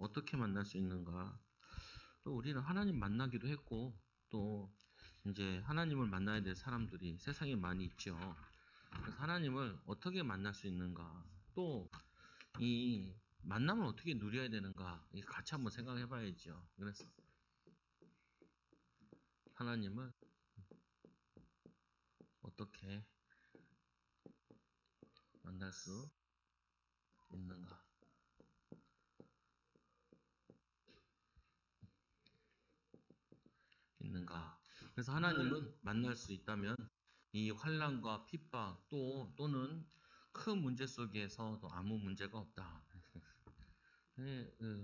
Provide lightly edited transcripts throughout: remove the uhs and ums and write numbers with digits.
어떻게 만날 수 있는가? 또 우리는 하나님 만나기도 했고, 또 이제 하나님을 만나야 될 사람들이 세상에 많이 있죠. 그래서 하나님을 어떻게 만날 수 있는가? 또 이 만남을 어떻게 누려야 되는가? 이 같이 한번 생각해 봐야죠. 그래서 하나님을 어떻게 만날 수 있는가? 그래서 하나님은 만날 수 있다면 이 환난과 핍박 또는 큰 문제 속에서도 아무 문제가 없다.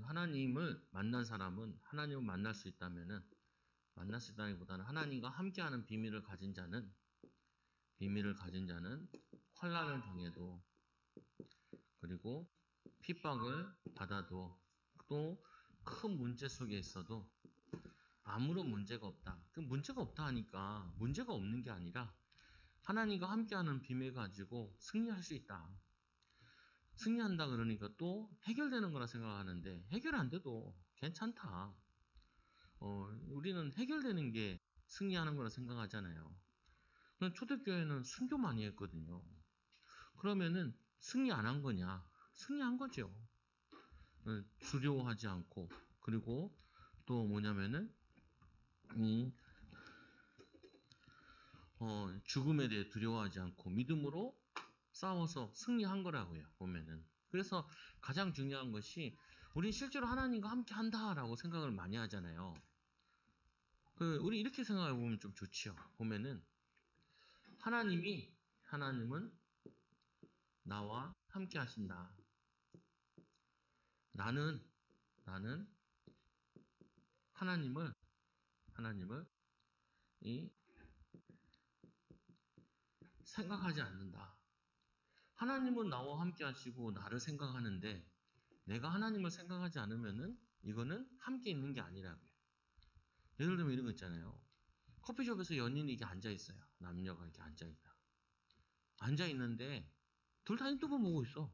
하나님을 만난 사람은 하나님을 만날 수 있다기보다는 하나님과 함께하는 비밀을 가진 자는 환난을 당해도, 그리고 핍박을 받아도, 또 큰 문제 속에 있어도 아무런 문제가 없다. 그 문제가 없다 하니까 문제가 없는 게 아니라 하나님과 함께하는 비밀 가지고 승리할 수 있다. 승리한다 그러니까 또 해결되는 거라 생각하는데 해결 안 돼도 괜찮다. 우리는 해결되는 게 승리하는 거라 생각하잖아요. 초대교회는 순교 많이 했거든요. 그러면은 승리 안 한 거냐? 승리한 거죠. 두려워하지 않고, 그리고 또 뭐냐면은 죽음에 대해 두려워하지 않고 믿음으로 싸워서 승리한 거라고요, 보면은. 그래서 가장 중요한 것이, 우리 실제로 하나님과 함께 한다라고 생각을 많이 하잖아요. 우리 이렇게 생각해 보면 좀 좋지요. 보면은, 하나님은 나와 함께 하신다. 나는 하나님을 생각하지 않는다. 하나님은 나와 함께 하시고 나를 생각하는데 내가 하나님을 생각하지 않으면은 이거는 함께 있는 게 아니라고요. 예를 들면 이런 거 있잖아요. 커피숍에서 연인이 이렇게 앉아있어요. 남녀가 이렇게 앉아있다. 앉아있는데 둘 다 핸드폰 보고 있어.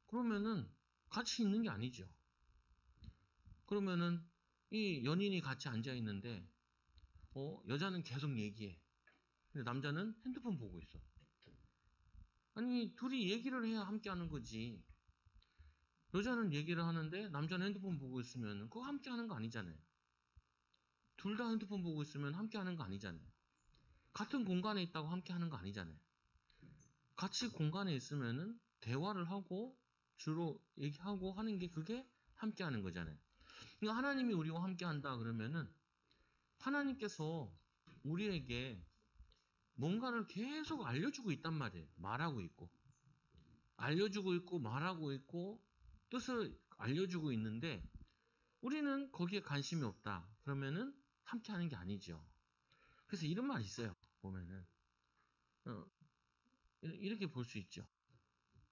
그러면은 같이 있는 게 아니죠. 그러면은 이 연인이 같이 앉아있는데 여자는 계속 얘기해. 근데 남자는 핸드폰 보고 있어. 아니, 둘이 얘기를 해야 함께 하는 거지. 여자는 얘기를 하는데 남자는 핸드폰 보고 있으면 그거 함께 하는 거 아니잖아요. 둘 다 핸드폰 보고 있으면 함께 하는 거 아니잖아요. 같은 공간에 있다고 함께 하는 거 아니잖아요. 같이 공간에 있으면은 대화를 하고 주로 얘기하고 하는 게 그게 함께 하는 거잖아요. 그러니까 하나님이 우리와 함께 한다 그러면은 하나님께서 우리에게 뭔가를 계속 알려주고 있단 말이에요. 말하고 있고 말하고 있고 뜻을 알려주고 있는데 우리는 거기에 관심이 없다. 그러면은 함께 하는 게 아니죠. 그래서 이런 말이 있어요. 보면은 이렇게 볼 수 있죠.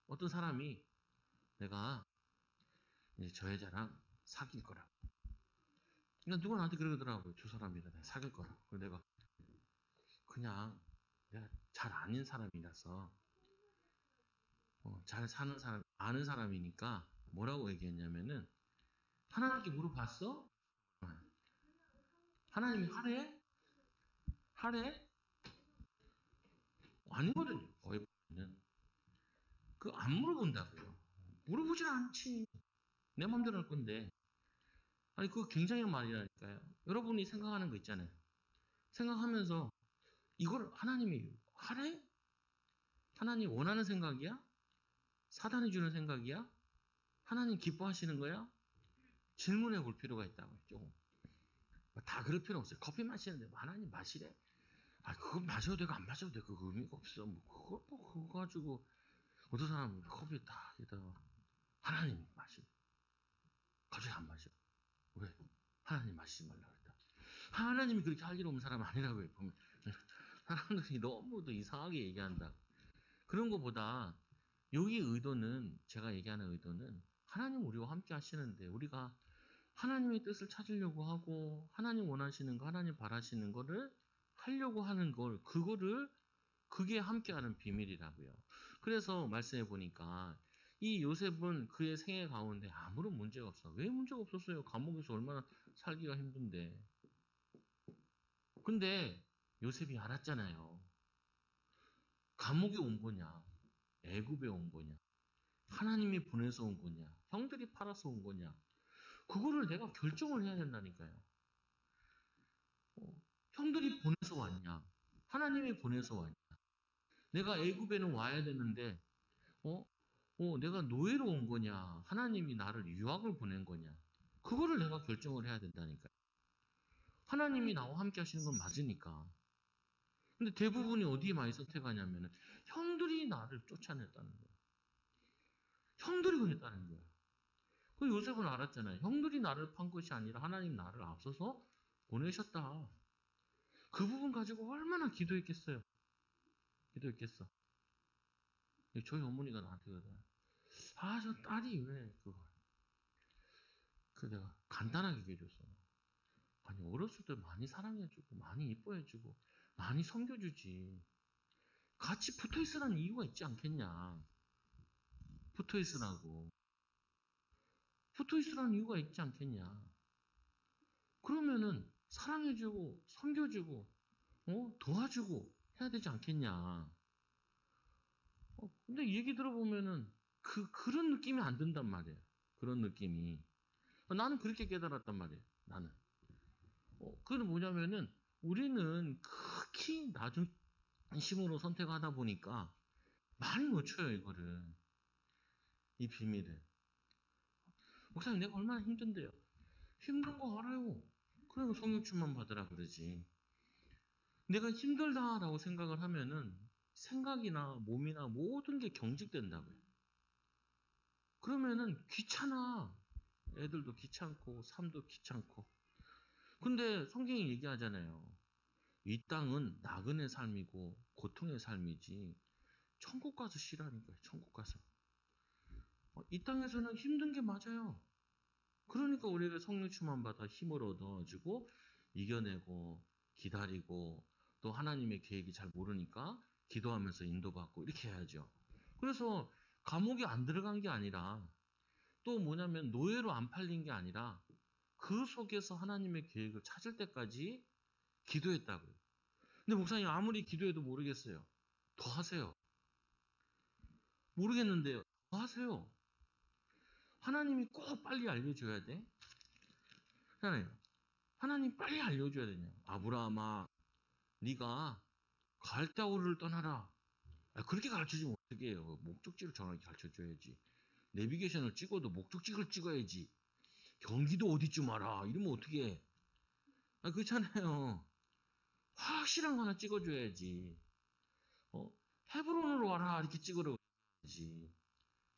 어떤 사람이 내가 이제 저 여자랑 사귈 거라고. 그러니까 누가 나한테 그러더라고요. 저 사람이랑 내가 사귈 거라고. 그래서 내가 그냥 내가 잘 아는 사람이라서 잘 사는 사람, 아는 사람이니까 뭐라고 얘기했냐면은 하나님께 물어봤어? 하나님이 하래? 하래? 아니거든요. 거기 보면은 그 안 물어본다고요. 물어보질 않지. 내 맘대로 할 건데. 아니 그거 굉장히 말이라니까요. 여러분이 생각하는 거 있잖아요. 생각하면서 이걸 하나님이 하래? 하나님 원하는 생각이야? 사단이 주는 생각이야? 하나님 기뻐하시는 거야? 질문해 볼 필요가 있다고요. 조금. 다 그럴 필요 없어요. 커피 마시는데 하나님 마시래? 그거 마셔도 되고 안 마셔도 되고 그 의미가 없어. 그거 가지고 어떤 사람은 커피 딱 여기다가 하나님 마시래. 갑자기 안 마셔. 왜? 하나님 마시지 말라 그랬다. 하나님이 그렇게 할 일 없는 사람 아니라고요. 보면 사람들이 너무도 이상하게 얘기한다. 그런 것보다 여기 의도는, 제가 얘기하는 의도는 하나님 우리와 함께 하시는데 우리가 하나님의 뜻을 찾으려고 하고 하나님 원하시는 거, 하나님 바라시는 거를 하려고 하는 걸, 그게 함께하는 비밀이라고요. 그래서 말씀해 보니까 이 요셉은 그의 생애 가운데 아무런 문제가 없어. 왜 문제가 없었어요? 감옥에서 얼마나 살기가 힘든데. 근데 요셉이 알았잖아요. 감옥에 온 거냐? 애굽에 온 거냐? 하나님이 보내서 온 거냐? 형들이 팔아서 온 거냐? 그거를 내가 결정을 해야 된다니까요. 형들이 보내서 왔냐? 하나님이 보내서 왔냐? 내가 애굽에는 와야 되는데, 어? 내가 노예로 온 거냐? 하나님이 나를 유학을 보낸 거냐? 그거를 내가 결정을 해야 된다니까요. 하나님이 나와 함께 하시는 건 맞으니까. 근데 대부분이 어디에 많이 선택하냐면은 형들이 나를 쫓아냈다는 거야. 형들이 그랬다는 거야. 그 요셉은 알았잖아요. 형들이 나를 판 것이 아니라 하나님 나를 앞서서 보내셨다. 그 부분 가지고 얼마나 기도했겠어요. 기도했겠어. 저희 어머니가 나한테 그러더라. 아, 저 딸이 왜 그거. 그 내가 간단하게 얘기해줬어. 아니, 어렸을 때 많이 사랑해주고, 많이 이뻐해주고, 많이 섬겨주지. 같이 붙어 있으라는 이유가 있지 않겠냐. 붙어 있으라고. 붙어 있으라는 이유가 있지 않겠냐. 그러면은 사랑해주고, 섬겨주고, 도와주고 해야 되지 않겠냐. 근데 얘기 들어보면은 그런 느낌이 안 든단 말이에요. 그런 느낌이. 나는 그렇게 깨달았단 말이에요. 나는. 그건 뭐냐면은 우리는 극히 낮은 심으로 선택하다 보니까 많이 놓쳐요, 이거를. 이 비밀을. 목사님, 내가 얼마나 힘든데요. 힘든 거 알아요. 그러니까 성육주만 받으라 그러지. 내가 힘들다라고 생각을 하면은 생각이나 몸이나 모든 게 경직된다고요. 그러면은 귀찮아. 애들도 귀찮고 삶도 귀찮고. 근데 성경이 얘기하잖아요. 이 땅은 나그네 삶이고 고통의 삶이지 천국 가서 쉬라니까요. 천국 가서. 이 땅에서는 힘든 게 맞아요. 그러니까 우리가 성령 충만 받아 힘을 얻어가지고 이겨내고 기다리고 또 하나님의 계획이 잘 모르니까 기도하면서 인도받고 이렇게 해야죠. 그래서 감옥에 안 들어간 게 아니라 또 뭐냐면 노예로 안 팔린 게 아니라 그 속에서 하나님의 계획을 찾을 때까지 기도했다고요. 근데 목사님 아무리 기도해도 모르겠어요. 더 하세요. 모르겠는데요. 더 하세요. 하나님이 꼭 빨리 알려줘야 돼. 하나님 빨리 알려줘야 되냐. 아브라함아, 네가 갈대아우르를 떠나라. 그렇게 가르쳐주면 어떻게 해요? 목적지를 정확히 가르쳐줘야지. 내비게이션을 찍어도 목적지를 찍어야지. 경기도 어디쯤 알아. 이러면 어떻게 해? 그렇잖아요. 확실한 거 하나 찍어줘야지. 헤브론으로 와라. 이렇게 찍어줘야지.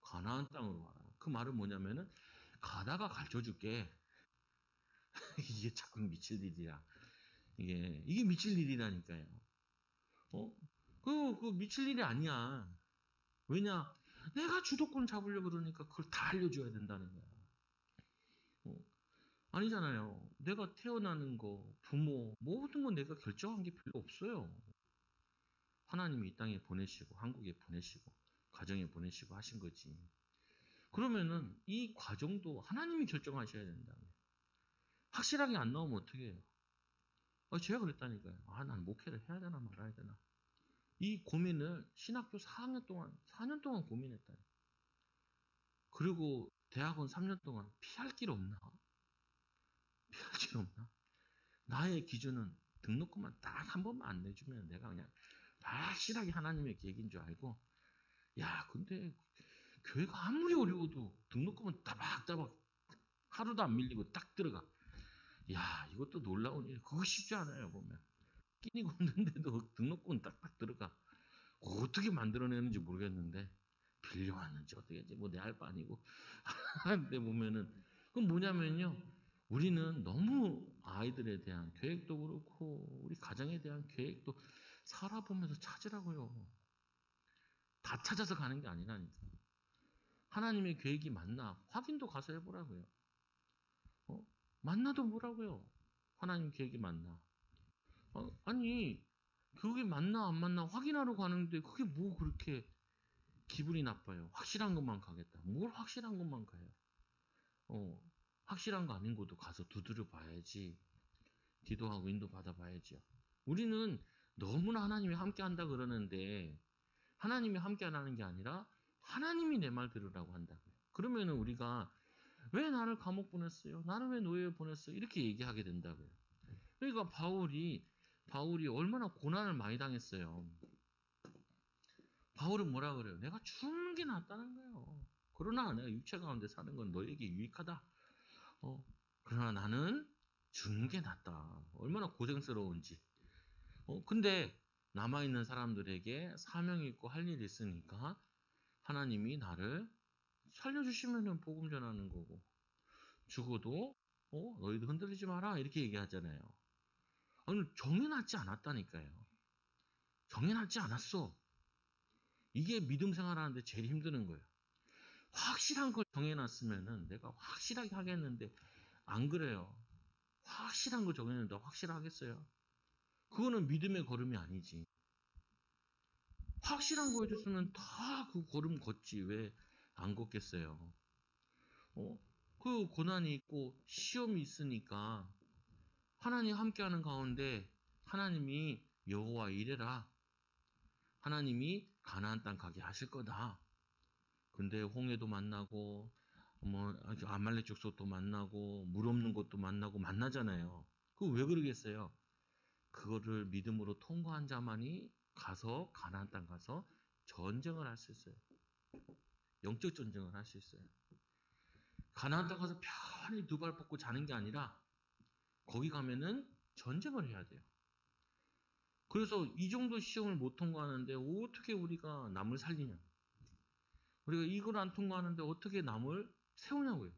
가나안 땅으로 와라. 그 말은 뭐냐면은 가다가 가르쳐줄게. 이게 자꾸 미칠 일이야. 이게 미칠 일이라니까요. 그 미칠 일이 아니야. 왜냐? 내가 주도권 잡으려고 그러니까 그걸 다 알려줘야 된다는 거야. 아니잖아요. 내가 태어나는 거, 부모, 모든 건 내가 결정한 게 별로 없어요. 하나님이 이 땅에 보내시고, 한국에 보내시고, 가정에 보내시고 하신 거지. 그러면은 이 과정도 하나님이 결정하셔야 된다. 확실하게 안 나오면 어떻게 해요? 제가 그랬다니까요. 난 목회를 해야 되나 말아야 되나. 이 고민을 신학교 4학년 동안, 4년 동안 고민했다. 그리고 대학원 3년 동안 피할 길 없나? 피할 길 없나? 나의 기준은 등록금만 딱 한 번만 안 내주면 내가 그냥 확실하게 하나님의 계획인 줄 알고, 야, 근데 교회가 아무리 어려워도 등록금은 따박따박 하루도 안 밀리고 딱 들어가. 야, 이것도 놀라운 일. 그거 쉽지 않아요, 보면. 끼니가 없는데도 등록금은 딱딱 들어가. 어떻게 만들어내는지 모르겠는데, 빌려왔는지 어떻게 했지, 뭐 내 알 바 아니고. 하는데 보면은, 그건 뭐냐면요. 우리는 너무 아이들에 대한 계획도 그렇고, 우리 가정에 대한 계획도 살아보면서 찾으라고요. 다 찾아서 가는 게 아니라니까. 하나님의 계획이 맞나? 확인도 가서 해보라고요. 맞나도 뭐라고요. 하나님 계획이 맞나? 아니, 그게 맞나 안 맞나 확인하러 가는데 그게 뭐 그렇게 기분이 나빠요. 확실한 것만 가겠다. 뭘 확실한 것만 가요? 확실한 거 아닌 것도 가서 두드려 봐야지. 기도하고 인도 받아봐야죠. 우리는 너무나 하나님이 함께 한다 그러는데 하나님이 함께 안 하는 게 아니라 하나님이 내 말 들으라고 한다고요. 그러면은 우리가 왜 나를 감옥 보냈어요? 나를 왜 노예에 보냈어요? 이렇게 얘기하게 된다고요. 그러니까 바울이 얼마나 고난을 많이 당했어요. 바울은 뭐라 그래요? 내가 죽는 게 낫다는 거예요. 그러나 내가 육체 가운데 사는 건 너에게 유익하다. 그러나 나는 죽는 게 낫다. 얼마나 고생스러운지. 근데 남아있는 사람들에게 사명이 있고 할 일이 있으니까 하나님이 나를 살려주시면 복음 전하는 거고, 죽어도 너희도 흔들리지 마라 이렇게 얘기하잖아요. 아니, 정해놨지 않았다니까요. 정해놨지 않았어. 이게 믿음 생활하는데 제일 힘드는 거예요. 확실한 걸 정해놨으면은 내가 확실하게 하겠는데 안 그래요. 확실한 거 정해놨는데 확실하겠어요? 그거는 믿음의 걸음이 아니지. 확실한 거 해줬으면 다 그 걸음 걷지 왜 안 걷겠어요? 그 고난이 있고 시험이 있으니까 하나님 함께하는 가운데 하나님이 여호와 이래라. 하나님이 가나안 땅 가게 하실 거다. 근데 홍해도 만나고 아말렉 족속도 만나고 물 없는 곳도 만나고 만나잖아요. 그거 왜 그러겠어요? 그거를 믿음으로 통과한 자만이 가서 가나안 땅 가서 전쟁을 할 수 있어요. 영적 전쟁을 할 수 있어요. 가나안 땅 가서 편히 두 발 뻗고 자는 게 아니라 거기 가면은 전쟁을 해야 돼요. 그래서 이 정도 시험을 못 통과하는데 어떻게 우리가 남을 살리냐? 우리가 이걸 안 통과하는데 어떻게 남을 세우냐고요.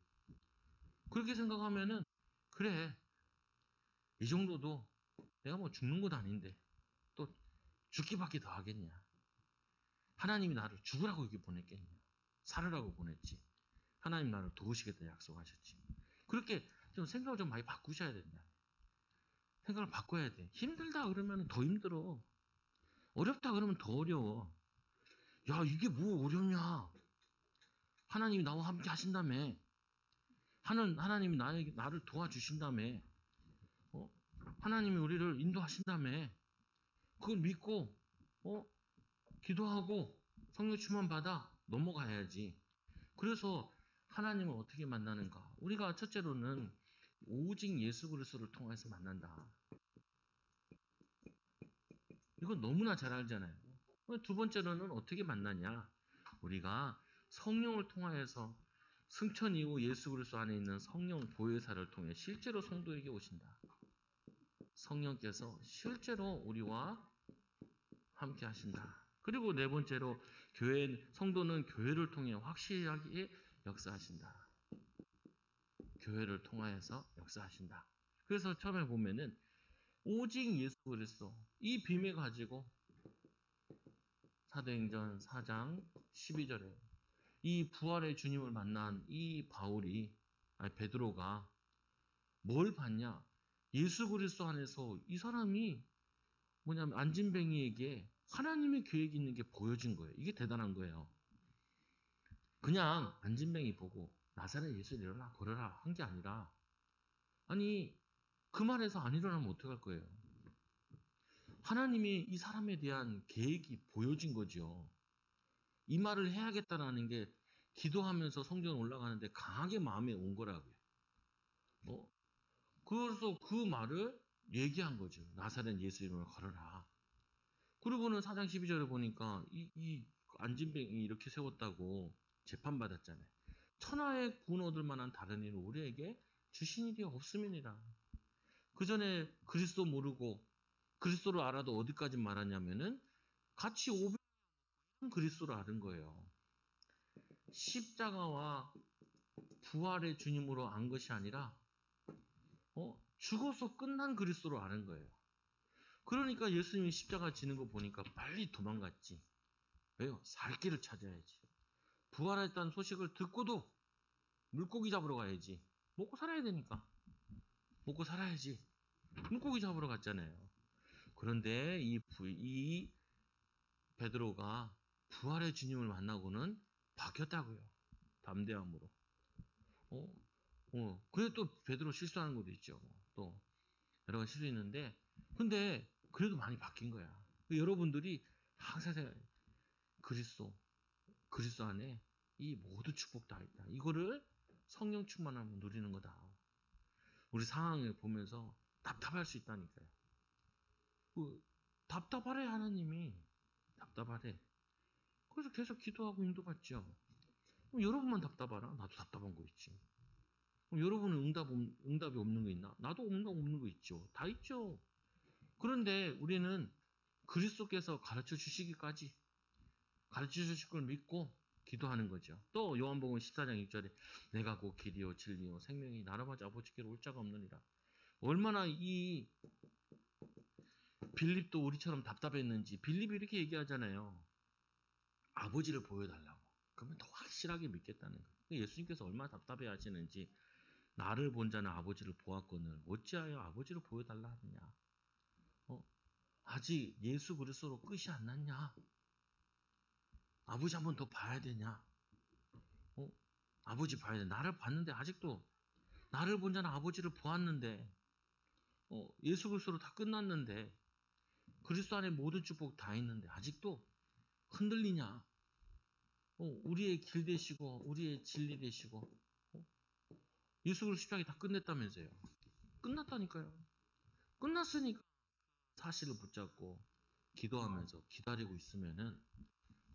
그렇게 생각하면은 그래, 이 정도도 내가 뭐 죽는 것도 아닌데 또 죽기밖에 더 하겠냐? 하나님이 나를 죽으라고 여기 보냈겠냐? 살으라고 보냈지. 하나님 나를 도우시겠다 약속하셨지. 그렇게 좀 생각을 좀 많이 바꾸셔야 된다. 생각을 바꿔야 돼. 힘들다 그러면 더 힘들어. 어렵다 그러면 더 어려워. 야, 이게 뭐 어렵냐? 하나님이 나와 함께 하신다며. 하나님이 나를 도와주신다며. 하나님이 우리를 인도하신다며. 그걸 믿고, 기도하고 성령 충만 받아 넘어가야지. 그래서 하나님을 어떻게 만나는가? 우리가 첫째로는 오직 예수 그리스도를 통해서 만난다. 이건 너무나 잘 알잖아요. 두 번째로는 어떻게 만나냐? 우리가 성령을 통하여서 승천 이후 예수 그리스도 안에 있는 성령 보혜사를 통해 실제로 성도에게 오신다. 성령께서 실제로 우리와 함께 하신다. 그리고 네 번째로 성도는 교회를 통해 확실하게 역사하신다. 교회를 통하여서 역사하신다. 그래서 처음에 보면은 오직 예수 그리스도 이 비밀 가지고 사도행전 4장 12절에 이 부활의 주님을 만난 이 베드로가 뭘 봤냐? 예수 그리스도 안에서 이 사람이 뭐냐면 안진뱅이에게 하나님의 계획이 있는 게 보여진 거예요. 이게 대단한 거예요. 그냥 안진뱅이 보고 나사렛 예수 일어나 걸어라 한 게 아니라 아니 그 말에서 안 일어나면 어떡할 거예요? 하나님이 이 사람에 대한 계획이 보여진 거죠. 이 말을 해야겠다라는 게 기도하면서 성전 올라가는데 강하게 마음에 온 거라고요. 그래서 그 말을 얘기한 거죠. 나사렛 예수 이름을 걸어라. 그리고는 4장 12절에 보니까 이 안진뱅이 이렇게 세웠다고 재판받았잖아요. 천하의 구원 얻을 만한 다른 일은 우리에게 주신 일이 없음이니라. 그 전에 그리스도 모르고 그리스도를 알아도 어디까지 말하냐면은 같이 500년 그리스도를 아는 거예요. 십자가와 부활의 주님으로 안 것이 아니라 죽어서 끝난 그리스도로 아는 거예요. 그러니까 예수님이 십자가 지는 거 보니까 빨리 도망갔지. 왜요? 살 길을 찾아야지. 부활했다는 소식을 듣고도 물고기 잡으러 가야지. 먹고 살아야 되니까. 먹고 살아야지. 물고기 잡으러 갔잖아요. 그런데 이 베드로가 부활의 주님을 만나고는 바뀌었다고요. 담대함으로. 그래 또 베드로 실수하는 것도 있죠. 또 여러 가지 실수 있는데, 근데 그래도 많이 바뀐 거야. 여러분들이 항상 그리스도 안에 이 모든 축복 다 있다. 이거를 성령 충만하면 누리는 거다. 우리 상황을 보면서 답답할 수 있다니까요. 답답하래 하나님이. 답답하래. 그래서 계속 기도하고 인도받죠. 여러분만 답답하나? 나도 답답한 거 있지. 여러분은 응답이 없는 거 있나? 나도 응답 없는 거 있죠. 다 있죠. 그런데 우리는 그리스도께서 가르쳐 주시기까지, 가르쳐 주실 걸 믿고 기도하는 거죠. 또 요한복음 14장 6절에 내가 곧 길이요 진리요 생명이 나로 하지 아버지께로 올 자가 없느니라. 얼마나 이 빌립도 우리처럼 답답했는지. 빌립이 이렇게 얘기하잖아요. 아버지를 보여달라고. 그러면 더 확실하게 믿겠다는 거예요. 예수님께서 얼마나 답답해 하시는지. 나를 본 자는 아버지를 보았거늘 어찌하여 아버지를 보여달라 하느냐. 아직 예수 그리스도로 끝이 안 났냐. 아버지 한 번 더 봐야 되냐. 아버지 봐야 돼. 나를 봤는데 아직도, 나를 본 자는 아버지를 보았는데, 예수 그리스도로 다 끝났는데, 그리스도 안에 모든 축복 다 있는데 아직도 흔들리냐. 우리의 길 되시고 우리의 진리 되시고, 예수 그리스도 십자가에 다 끝냈다면서요. 끝났다니까요. 끝났으니까 사실을 붙잡고 기도하면서 기다리고 있으면은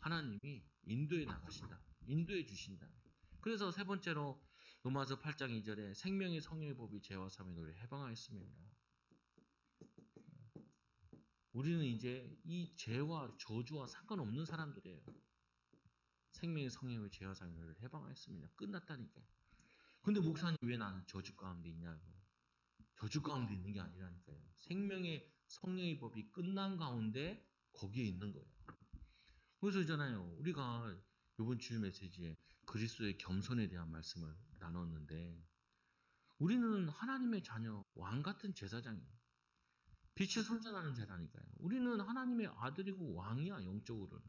하나님이 인도해 나가신다. 인도해 주신다. 그래서 세 번째로 로마서 8장 2절에 생명의 성령의 법이 죄와 사함의 노를 해방하였습니다. 우리는 이제 이 죄와 저주와 상관없는 사람들이에요. 생명의 성령의 죄와 사함의 노를 해방하였습니다. 끝났다니까요. 근데 목사님 왜 나는 저주 가운데 있냐고. 저주 가운데 있는 게 아니라니까요. 생명의 성령의 법이 끝난 가운데 거기에 있는 거예요. 그래서 있잖아요. 우리가 이번 주일 메시지에 그리스도의 겸손에 대한 말씀을 나눴는데, 우리는 하나님의 자녀, 왕 같은 제사장이에요. 빛을 선전하는 자라니까요. 우리는 하나님의 아들이고 왕이야, 영적으로는.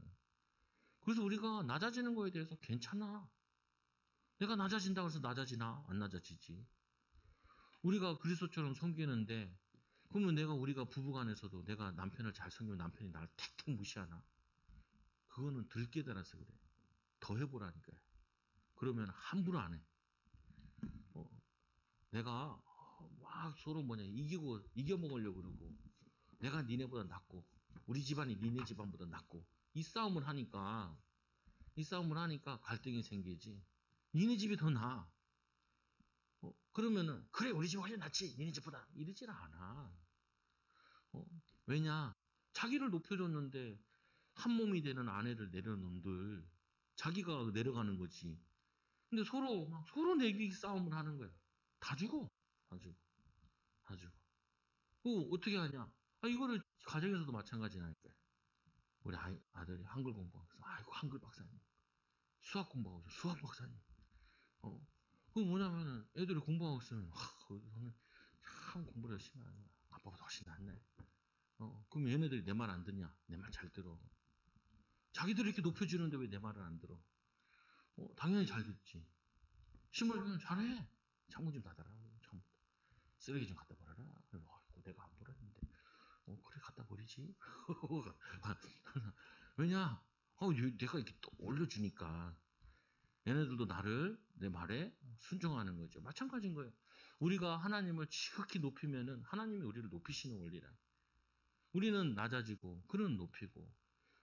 그래서 우리가 낮아지는 거에 대해서 괜찮아. 내가 낮아진다고 해서 낮아지나? 안 낮아지지. 우리가 그리스도처럼 섬기는데, 그러면 우리가 부부간에서도 내가 남편을 잘 섬기면 남편이 나를 택택 무시하나? 그거는 덜 깨달아서 그래. 더 해보라니까요. 그러면 함부로 안 해. 내가 막 서로 이겨먹으려고 그러고, 내가 니네보다 낫고, 우리 집안이 니네 집안보다 낫고, 이 싸움을 하니까 갈등이 생기지. 니네 집이 더 나아. 그러면은, 그래, 우리 집 훨씬 낫지, 니네 집보다. 이러질 않아. 왜냐? 자기를 높여줬는데, 한 몸이 되는 아내를 내려놓은들, 자기가 내려가는 거지. 근데 서로 내기 싸움을 하는 거야. 다 죽어. 다 죽어. 다 죽어. 어떻게 하냐? 이거를 가정에서도 마찬가지라니까요. 우리 아들이 한글 공부하고 있어. 아이고, 한글 박사님. 수학 공부하고 있어. 수학 박사님. 그거 뭐냐면은 애들이 공부하고 있으면, 거기서는 참 공부를 열심히 하는 거야. 아빠보다 훨씬 낫네. 그럼 얘네들이 내 말 안 듣냐? 내 말 잘 들어. 자기들이 이렇게 높여주는데 왜 내 말을 안 들어? 당연히 잘 듣지. 신발 주면 잘해. 창문 좀 닫아라. 처음부터. 쓰레기 좀 갖다 버려라. 내가 안 버렸는데. 그래 갖다 버리지. 왜냐? 내가 이렇게 또 올려주니까 얘네들도 내 말에 순종하는 거죠. 마찬가지인 거예요. 우리가 하나님을 지극히 높이면은 하나님이 우리를 높이시는 원리라. 우리는 낮아지고 그는 높이고,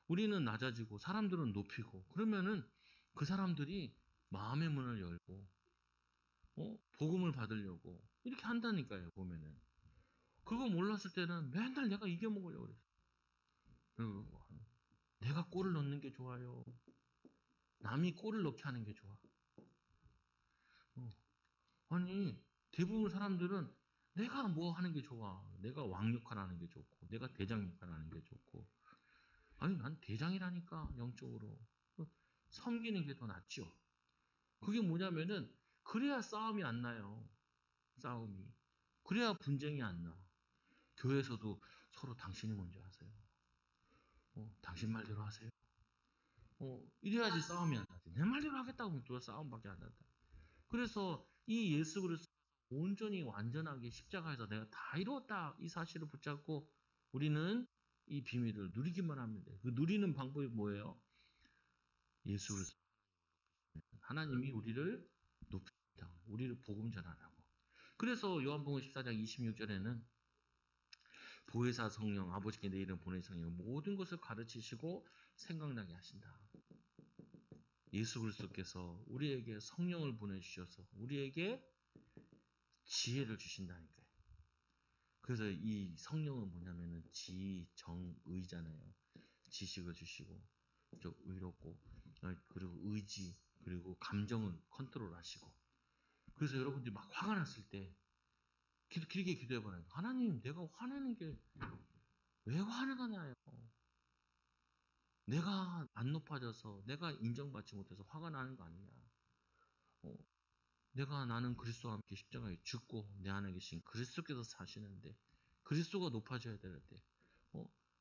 우리는 낮아지고 사람들은 높이고, 그러면은 그 사람들이 마음의 문을 열고 복음을 받으려고 이렇게 한다니까요. 보면은 그거 몰랐을 때는 맨날 내가 이겨먹으려고 그랬어. 내가 골을 넣는 게 좋아요. 남이 골을 넣게 하는 게 좋아. 아니, 대부분 사람들은 내가 뭐 하는 게 좋아. 내가 왕 역할 하는 게 좋고, 내가 대장 역할 하는 게 좋고. 아니, 난 대장이라니까, 영적으로. 섬기는 게 더 낫죠. 그게 뭐냐면은, 그래야 싸움이 안 나요. 싸움이. 그래야 분쟁이 안 나. 교회에서도 서로 당신이 먼저 하세요. 당신 말대로 하세요. 이래야지 싸움이 안 나지. 내 말대로 하겠다고 하면 또 싸움밖에 안 난다. 그래서 이 예수 그리스도 온전히 완전하게 십자가에서 내가 다 이루었다 이 사실을 붙잡고 우리는 이 비밀을 누리기만 하면 돼. 그 누리는 방법이 뭐예요? 예수 그리스도 하나님이 우리를 높이다. 우리를 복음 전하라고. 그래서 요한복음 14장 26절에는 보혜사 성령 아버지께 내 이름 보내 성령 모든 것을 가르치시고 생각나게 하신다. 예수 그리스도께서 우리에게 성령을 보내주셔서 우리에게 지혜를 주신다니까요. 그래서 이 성령은 뭐냐면은 지, 정, 의잖아요. 지식을 주시고, 좀 의롭고, 그리고 의지, 그리고 감정은 컨트롤 하시고. 그래서 여러분들이 막 화가 났을 때, 길게 기도해보라요. 하나님, 내가 화내는 게 왜 화가 나요? 내가 안 높아져서, 내가 인정받지 못해서 화가 나는 거 아니냐? 어, 나는 그리스도와 함께 십자가에 죽고 내 안에 계신 그리스도께서 사시는데 그리스도가 높아져야 되는데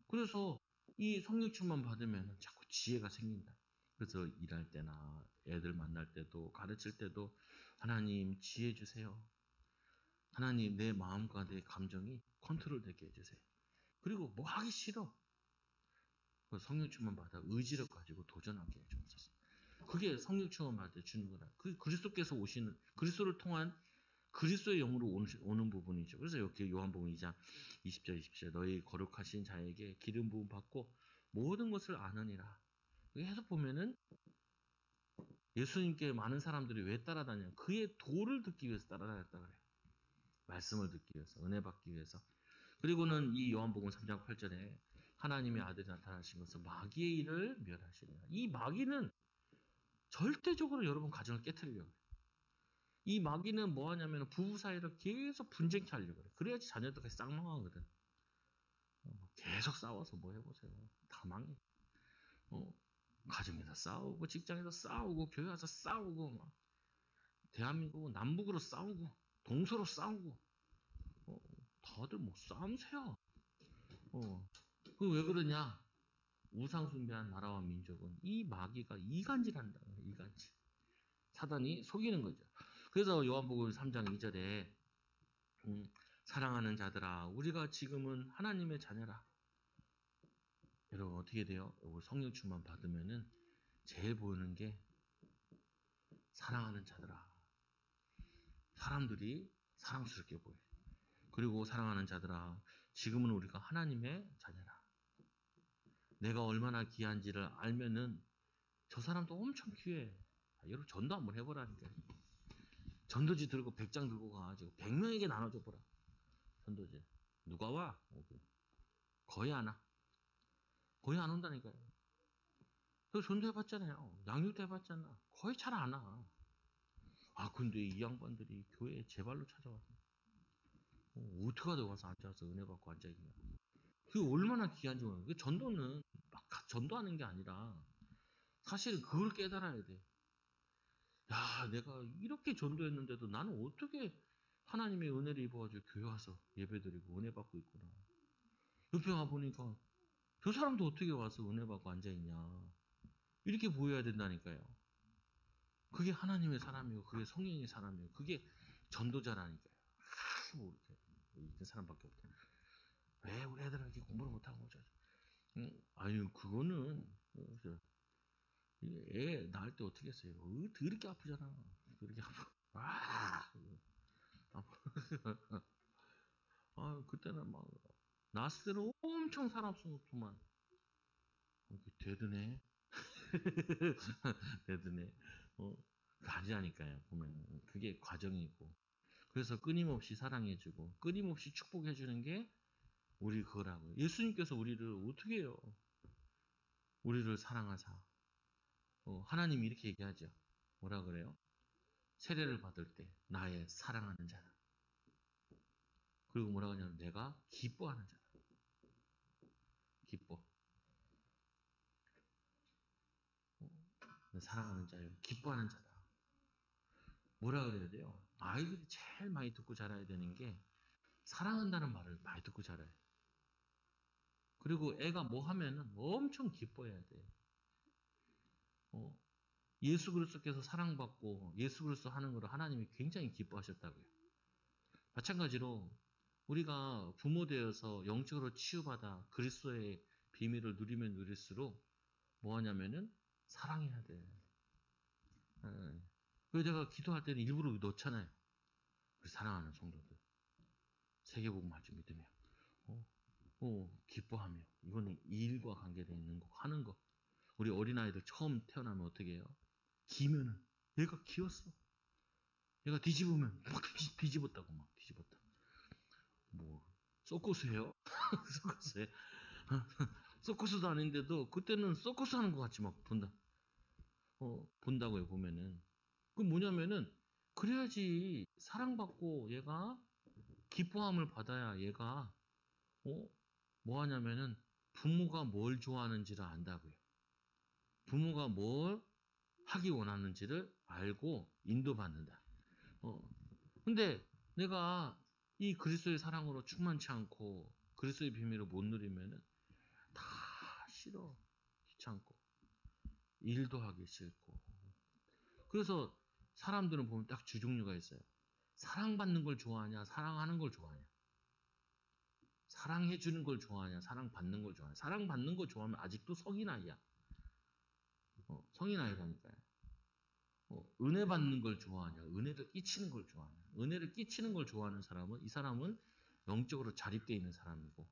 그래서 이 성령 충만 받으면 자꾸 지혜가 생긴다. 그래서 일할 때나 애들 만날 때도 가르칠 때도 하나님 지혜 주세요. 하나님 내 마음과 내 감정이 컨트롤되게 해주세요. 그리고 뭐 하기 싫어. 성령 충만 받아 의지를 가지고 도전하게 해주옵소서. 그게 성령 충만 받을 때 주는 거라. 그 그리스도께서 오시는 그리스도를 통한 그리스도의 영으로 오는 부분이죠. 그래서 이렇게 요한복음 2장 20절 20절 너희 거룩하신 자에게 기름 부음 받고 모든 것을 아느니라. 여기 해서 보면은 예수님께 많은 사람들이 왜 따라다녀? 그의 도를 듣기 위해서 따라다녔다 그래요. 말씀을 듣기 위해서, 은혜 받기 위해서. 그리고는 이 요한복음 3장 8절에 하나님의 아들이 나타나신 것은 마귀의 일을 멸하시리라. 이 마귀는 절대적으로 여러분 가정을 깨트리려고 해요. 이 마귀는 뭐 하냐면 부부 사이를 계속 분쟁케 하려고 그래. 그래야지 자녀들이 쌍망하거든. 계속 싸워서 뭐 해보세요. 다 망해. 가정에서 싸우고 직장에서 싸우고 교회 와서 싸우고 막 대한민국은 남북으로 싸우고 동서로 싸우고 다들 뭐 싸움새요. 그 왜 그러냐? 우상 숭배한 나라와 민족은 이 마귀가 이간질한다. 이간질. 사단이 속이는 거죠. 그래서 요한복음 3장 2절에 사랑하는 자들아 우리가 지금은 하나님의 자녀라. 여러분 어떻게 돼요? 성령 충만 받으면은 제일 보이는 게 사랑하는 자들아. 사람들이 사랑스럽게 보여. 그리고 사랑하는 자들아 지금은 우리가 하나님의 자녀라. 내가 얼마나 귀한지를 알면은 저 사람도 엄청 귀해. 여러분 전도 한번 해보라니까. 전도지 들고 100장 들고 가가지고 100명에게 나눠줘 보라. 전도지. 누가 와? 거의 안 와. 거의 안 온다니까요. 저 전도 해봤잖아요. 양육도 해봤잖아. 거의 잘 안 와. 근데 이 양반들이 교회에 제 발로 찾아와. 어떻게 하다 와서 앉아서 은혜 받고 앉아있냐. 그게 얼마나 귀한지 몰라요. 그 전도는 막 전도하는 게 아니라 사실 그걸 깨달아야 돼. 야, 내가 이렇게 전도했는데도 나는 어떻게 하나님의 은혜를 입어가지고 교회 와서 예배드리고 은혜 받고 있구나. 옆에 와보니까 저 사람도 어떻게 와서 은혜 받고 앉아있냐. 이렇게 보여야 된다니까요. 그게 하나님의 사람이고 그게 성령의 사람이고 그게 전도자라니까요. 이렇게 있는 사람밖에 없다. 왜 우리 애들은 이렇게 공부를 못하고 오죠? 아유 그거는 애 낳을 때 어떻게 했어요? 더럽게 아프잖아. 더럽게 아파. 그때는 막 낳았을 때는 엄청 사랑스럽더만 되드네. 되드네. 아니라니까요. 보면 그게 과정이고 그래서 끊임없이 사랑해주고 끊임없이 축복해주는 게 우리 그거라고요. 예수님께서 우리를 어떻게 해요? 우리를 사랑하사. 하나님이 이렇게 얘기하죠. 뭐라 그래요? 세례를 받을 때 나의 사랑하는 자라. 그리고 뭐라 하냐면 내가 기뻐하는 자라. 기뻐. 사랑하는 자요. 기뻐하는 자다. 뭐라 그래야 돼요? 아이들이 제일 많이 듣고 자라야 되는 게 사랑한다는 말을 많이 듣고 자라요. 그리고 애가 뭐 하면은 엄청 기뻐해야 돼. 어, 예수 그리스도께서 사랑받고 예수 그리스도 하는 것을 하나님이 굉장히 기뻐하셨다고요. 마찬가지로 우리가 부모 되어서 영적으로 치유받아 그리스도의 비밀을 누리면 누릴수록 뭐 하냐면은 사랑해야 돼. 예. 그래서 내가 기도할 때는 일부러 넣잖아요. 우리 사랑하는 성도들. 세계복음할 줄 믿으며. 기뻐하며. 이거는 일과 관계되어 있는 거, 하는 거. 우리 어린아이들 처음 태어나면 어떻게 해요? 기면은, 얘가 기었어. 얘가 뒤집으면, 막 뒤집었다고, 막 뒤집었다. 뭐, 서커스예요? 서커스에. 서커스도 아닌데도, 그때는 서커스 하는 것 같이 막 본다. 본다고요, 보면은. 그 뭐냐면은, 그래야지 사랑받고 얘가 기뻐함을 받아야 얘가, 어, 뭐 하냐면은, 부모가 뭘 좋아하는지를 안다고요. 부모가 뭘 하기 원하는지를 알고 인도받는다. 근데 내가 이 그리스도의 사랑으로 충만치 않고 그리스도의 비밀을 못 누리면은 다 싫어. 귀찮고. 일도 하기 싫고. 그래서 사람들은 보면 딱 두 종류가 있어요. 사랑받는 걸 좋아하냐, 사랑하는 걸 좋아하냐. 사랑해주는 걸 좋아하냐, 사랑받는 걸 좋아하냐. 사랑받는 걸 좋아하면 아직도 성인 아이야. 성인 아이라니까요. 은혜 받는 걸 좋아하냐, 은혜를 끼치는 걸 좋아하냐. 은혜를 끼치는 걸 좋아하는 사람은 이 사람은 영적으로 자립되어 있는 사람이고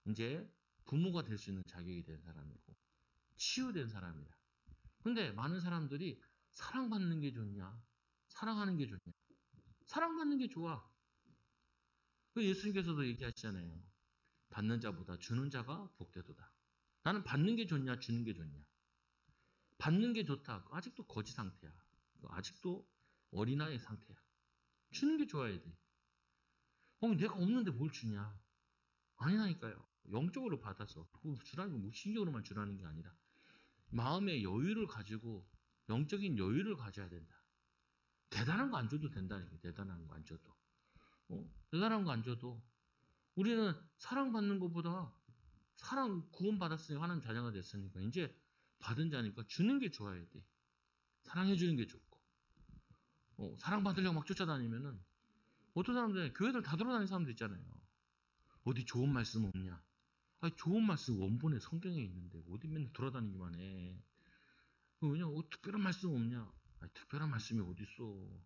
이제 부모가 될 수 있는 자격이 된 사람이고 치유된 사람이다. 근데 많은 사람들이 사랑받는 게 좋냐, 사랑하는 게 좋냐. 사랑받는 게 좋아. 예수님께서도 얘기하시잖아요. 받는 자보다 주는 자가 복되도다. 나는 받는 게 좋냐, 주는 게 좋냐. 받는 게 좋다. 아직도 거지 상태야. 아직도 어린아이 상태야. 주는 게 좋아야 돼. 내가 없는데 뭘 주냐? 아니라니까요. 영적으로 받아서 주라는 건 무신경으로만 주라는 게 아니라 마음의 여유를 가지고 영적인 여유를 가져야 된다. 대단한 거 안 줘도 된다니까. 대단한 거 안 줘도. 대단한 거 안 줘도 우리는 사랑받는 것보다 사랑 구원받았으니까 하나님 자녀가 됐으니까 이제 받은 자니까 주는 게 좋아야 돼. 사랑해 주는 게 좋고 사랑받으려고 막 쫓아다니면은 어떤 사람들 교회들 다 돌아다니는 사람들 있잖아요. 어디 좋은 말씀 없냐? 아니, 좋은 말씀 원본에 성경에 있는데 어디 맨날 돌아다니기만 해. 왜냐? 특별한 말씀 없냐? 아니, 특별한 말씀이 어디 있어?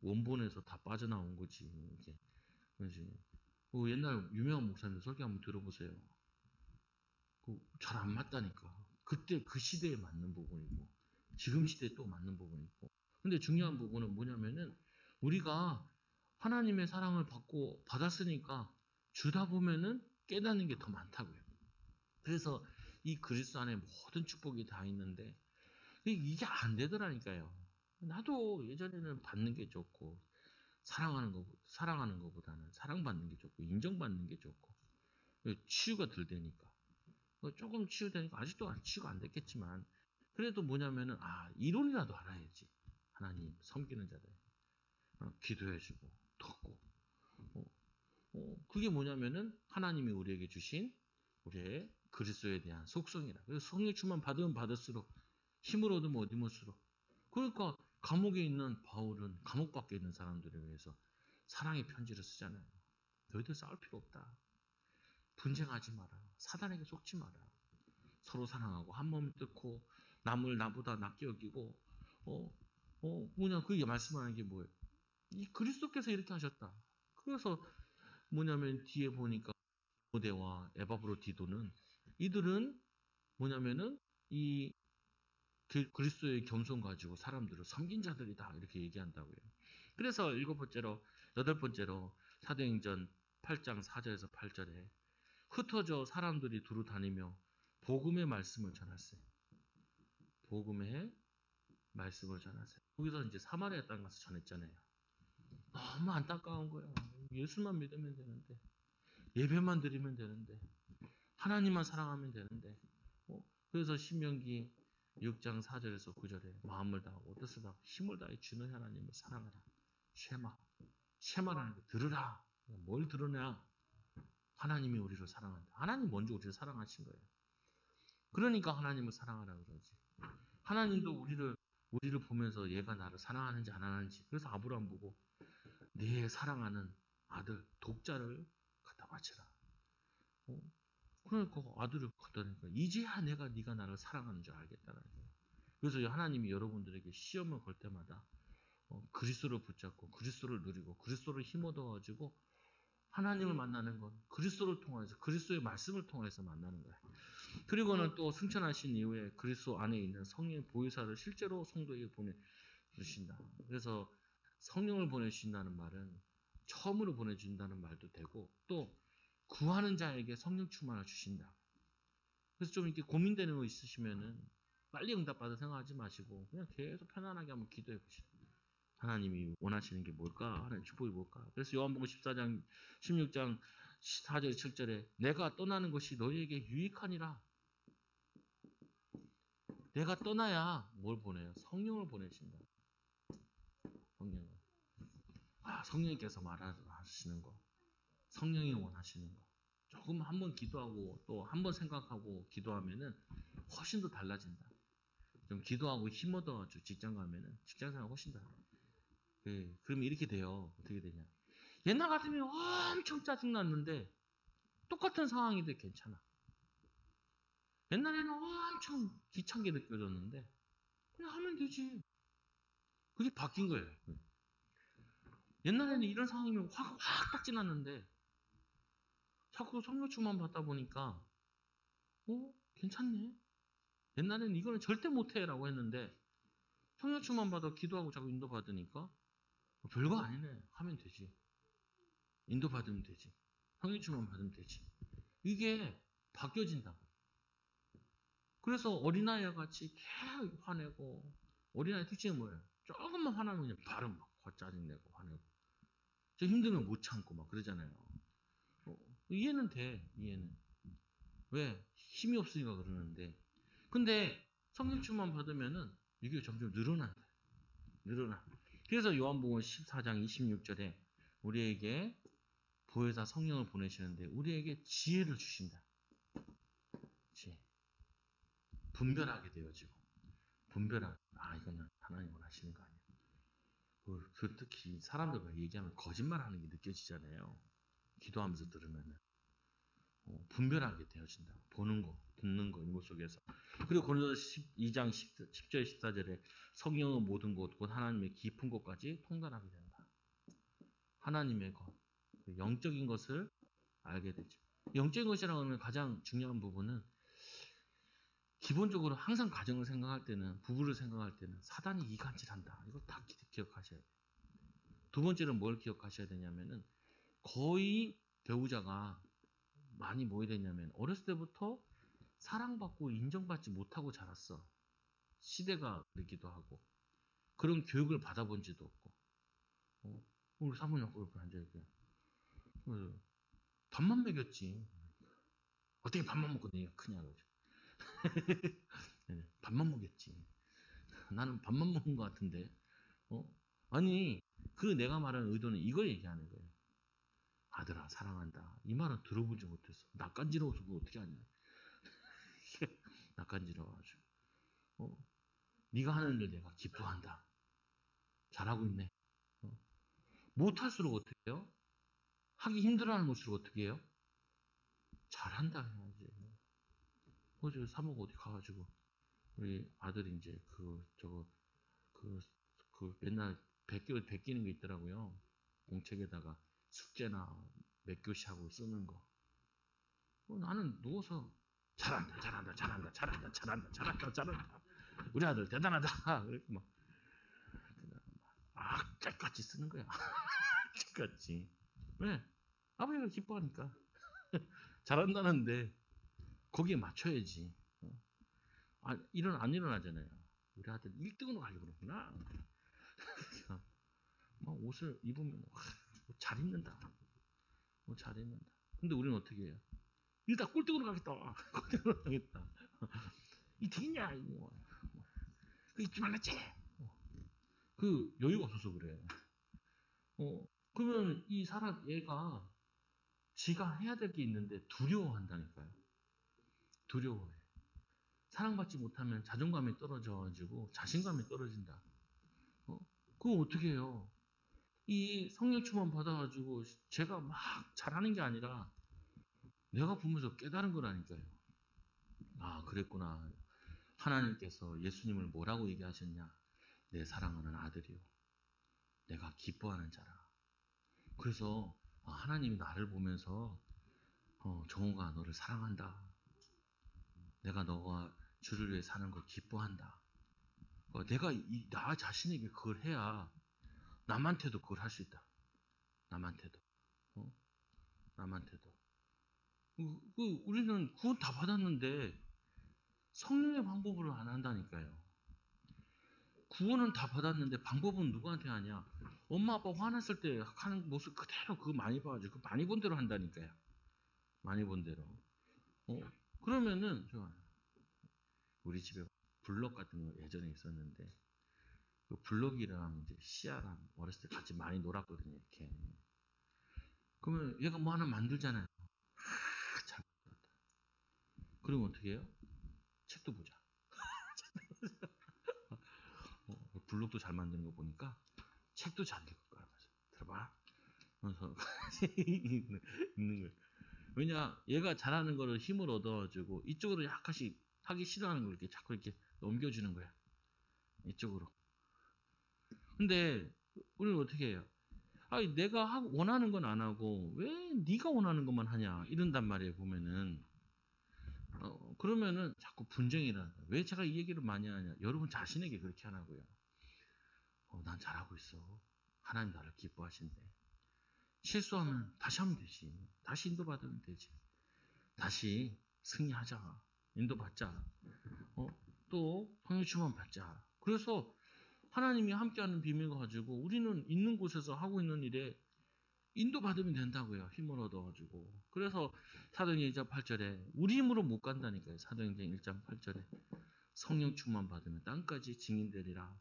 원본에서 다 빠져나온 거지. 이게 그렇지. 옛날 유명한 목사님 설교 한번 들어보세요. 잘 안 맞다니까. 그때 그 시대에 맞는 부분이고 지금 시대에 또 맞는 부분이 있고. 근데 중요한 부분은 뭐냐면은 우리가 하나님의 사랑을 받았으니까 주다 보면은 깨닫는 게 더 많다고요. 그래서 이 그리스도 안에 모든 축복이 다 있는데 이게 안 되더라니까요. 나도 예전에는 받는 게 좋고 사랑하는 것보다는 사랑받는 게 좋고 인정받는 게 좋고 치유가 덜 되니까 조금 치유되니까 아직도 치유가 안 됐겠지만 그래도 뭐냐면은 이론이라도 알아야지. 하나님 섬기는 자들 기도해주고 돕고 그게 뭐냐면은 하나님이 우리에게 주신 우리의 그리스도에 대한 속성이라. 그래서 성령 충만 받으면 받을수록 힘을 얻으면 얻을수록 그러니까 감옥에 있는 바울은 감옥 밖에 있는 사람들을 위해서 사랑의 편지를 쓰잖아요. 너희들 싸울 필요 없다. 분쟁하지 마라. 사단에게 속지 마라. 서로 사랑하고 한 몸 뜯고 남을 나보다 낫게 여기고 뭐냐 그게 말씀하는 게 뭐예요? 이 그리스도께서 이렇게 하셨다. 그래서 뭐냐면 뒤에 보니까 디모데와 에바브로디도는 이들은 뭐냐면은 이 그리스도의 겸손 가지고 사람들을 섬긴 자들이다 이렇게 얘기한다고요. 그래서 여덟 번째로 사도행전 8장 4절에서 8절에 흩어져 사람들이 두루 다니며 복음의 말씀을 전하세요. 복음의 말씀을 전하세요. 거기서 이제 사마리아 땅 가서 전했잖아요. 너무 안타까운 거예요. 예수만 믿으면 되는데 예배만 드리면 되는데 하나님만 사랑하면 되는데 그래서 신명기 6장 4절에서 9절에 마음을 다하고 뜻을 다하고 힘을 다해 주는 하나님을 사랑하라. 쉐마라는 거 들으라. 뭘 들으냐? 하나님이 우리를 사랑한다. 하나님 먼저 우리를 사랑하신 거예요. 그러니까 하나님을 사랑하라 그러지. 하나님도 우리를 보면서 얘가 나를 사랑하는지 안 하는지. 그래서 아브라함 보고 내 사랑하는 아들 독자를 갖다 바쳐라. 어? 그러니까 아들을 갖다 니까 이제야 내가 네가 나를 사랑하는 줄 알겠다는 거예요. 그래서 하나님이 여러분들에게 시험을 걸 때마다 그리스도를 붙잡고 그리스도를 누리고 그리스도를 힘얻어가지고 하나님을 만나는 건 그리스도를 통해서 그리스도의 말씀을 통해서 만나는 거예요. 그리고는 또 승천하신 이후에 그리스도 안에 있는 성령 보혜사를 실제로 성도에게 보내주신다. 그래서 성령을 보내주신다는 말은 처음으로 보내준다는 말도 되고 또 구하는 자에게 성령 충만을 주신다. 그래서 좀 이렇게 고민되는 거 있으시면은 빨리 응답받아 생각하지 마시고 그냥 계속 편안하게 한번 기도해 보시죠. 하나님이 원하시는 게 뭘까? 하나님 축복이 뭘까? 그래서 요한복음 14장 16장 4절 7절에 내가 떠나는 것이 너희에게 유익하니라. 내가 떠나야 뭘 보내요? 성령을 보내신다. 성령을. 성령님께서 말하시는 거. 성령이 원하시는 거. 조금 한번 기도하고 또 한번 생각하고 기도하면은 훨씬 더 달라진다. 좀 기도하고 힘 얻어가지고 직장 가면은 직장 생활 훨씬 달라. 그러면 이렇게 돼요. 어떻게 되냐. 옛날 같으면 엄청 짜증났는데 똑같은 상황인데 괜찮아. 옛날에는 엄청 귀찮게 느껴졌는데 그냥 하면 되지. 그게 바뀐 거예요. 옛날에는 이런 상황이면 확 딱 지났는데 자꾸 성령충만 받다 보니까 괜찮네. 옛날에는 이거는 절대 못해 라고 했는데 성령충만 받아 기도하고 자꾸 인도받으니까 별거 아니네. 하면 되지. 인도받으면 되지. 성령충만 받으면 되지. 이게 바뀌어진다고. 그래서 어린아이와 같이 계속 화내고 어린아이 특징이 뭐예요? 조금만 화나면 그냥 바로 막 짜증내고 화내고 저 힘들면 못 참고 막 그러잖아요. 이해는 돼. 이해는. 왜? 힘이 없으니까 그러는데 근데 성령 충만 받으면은 이게 점점 늘어나. 그래서 요한복음 14장 26절에 우리에게 보혜사 성령을 보내시는데 우리에게 지혜를 주신다. 지혜. 분별하게 되어지고 분별하게 이거는 하나님 원하시는 거 아니야. 그 특히 사람들과 얘기하면 거짓말하는 게 느껴지잖아요. 기도하면서 들으면은 분별하게 되어진다. 보는 거, 듣는 거 이것 속에서. 그리고 고린도서 12장 10절 14절에 성령은 모든 것, 곧 하나님의 깊은 것까지 통달하게 된다. 하나님의 것, 영적인 것을 알게 되죠. 영적인 것이라고 하면 가장 중요한 부분은 기본적으로 항상 가정을 생각할 때는 부부를 생각할 때는 사단이 이간질한다. 이거 다 기억하셔야 돼요. 두 번째는 뭘 기억하셔야 되냐면은 거의 배우자가 많이 뭐이 됐냐면 어렸을 때부터 사랑받고 인정받지 못하고 자랐어. 시대가 그러기도 하고 그런 교육을 받아본 지도 없고 우리 사모님 옆에 앉아있고 밥만 먹였지. 어떻게 밥만 먹고 내가 크냐고. 밥만 먹였지. 나는 밥만 먹은 것 같은데 아니 그 내가 말하는 의도는 이걸 얘기하는 거예요. 아들아 사랑한다. 이 말은 들어보지 못했어. 낯간지러워서 그걸 어떻게 하냐. 낯간지러워가지고 네가 하는 일 내가 기뻐한다. 잘하고 있네. 못할수록 어떻게 해요? 하기 힘들어하는 것일수록 어떻게 해요? 잘한다 해야지. 어제 사모가 어디 가가지고 우리 아들이 이제 맨날 베끼는 게 있더라고요. 공책에다가 숙제나 몇 교시하고 쓰는 거. 나는 누워서 잘한다. 우리 아들 대단하다. 그렇게 막 악착같이 쓰는 거야. 악착같이. 왜? 아버지가 기뻐하니까. 잘한다는데 거기에 맞춰야지. 안 일어나잖아요. 우리 아들 1등으로 가려고 그러구나. 옷을 입으면 잘 입는다. 잘 입는다. 근데 우리는 어떻게 해요? 일단 꼴등으로 가겠다. 꼴등으로 가겠다. 이 되겠냐 이거. 그 잊지 말랬지. 그 여유가 없어서 그래. 그러면 이 얘가 지가 해야 될 게 있는데 두려워한다니까요. 두려워해. 사랑받지 못하면 자존감이 떨어져가지고 자신감이 떨어진다. 그거 어떻게 해요? 이 성령 충만 받아가지고 제가 막 잘하는 게 아니라 내가 보면서 깨달은 거라니까요. 아, 그랬구나. 하나님께서 예수님을 뭐라고 얘기하셨냐? 내 사랑하는 아들이요. 내가 기뻐하는 자라. 그래서 하나님이 나를 보면서 정우가 너를 사랑한다. 내가 너가 주를 위해 사는 걸 기뻐한다. 내가 나 자신에게 그걸 해야 남한테도 그걸 할 수 있다. 남한테도. 남한테도. 우리는 구원 다 받았는데 성령의 방법으로 안 한다니까요. 구원은 다 받았는데 방법은 누구한테 하냐? 엄마 아빠 화났을 때 하는 모습 그대로 그거 많이 봐가지고 많이 본 대로 한다니까요. 많이 본 대로. 그러면은 우리 집에 블럭 같은 거 예전에 있었는데 그 블럭이랑 이제 씨앗랑 어렸을 때 같이 많이 놀았거든요. 이렇게. 그러면 얘가 뭐 하나 만들잖아요. 잘 만들었다. 그러면 어떻게 해요? 책도 보자. 블록도 잘 만드는 거 보니까 책도 잘 읽을 거야. 들어봐. 그래서 읽는 거예요. 왜냐, 얘가 잘하는 거를 힘을 얻어가지고 이쪽으로 약간씩 하기 싫어하는 걸 이렇게 자꾸 이렇게 넘겨주는 거야. 이쪽으로. 근데 우리는 어떻게 해요? 아니, 내가 원하는 건 안 하고 왜 네가 원하는 것만 하냐 이런단 말이에요. 보면은 그러면은 자꾸 분쟁이 일어나요. 왜 제가 이 얘기를 많이 하냐? 여러분 자신에게 그렇게 하라고요. 난 잘하고 있어. 하나님 나를 기뻐하신대. 실수하면 다시 하면 되지. 다시 인도받으면 되지. 다시 승리하자. 인도받자. 또 성령충만 받자. 그래서 하나님이 함께하는 비밀 가지고 우리는 있는 곳에서 하고 있는 일에 인도받으면 된다고요. 힘을 얻어가지고. 그래서 사도행전 1장 8절에 우리 힘으로 못 간다니까요. 사도행전 1장 8절에 성령 충만 받으면 땅까지 증인되리라.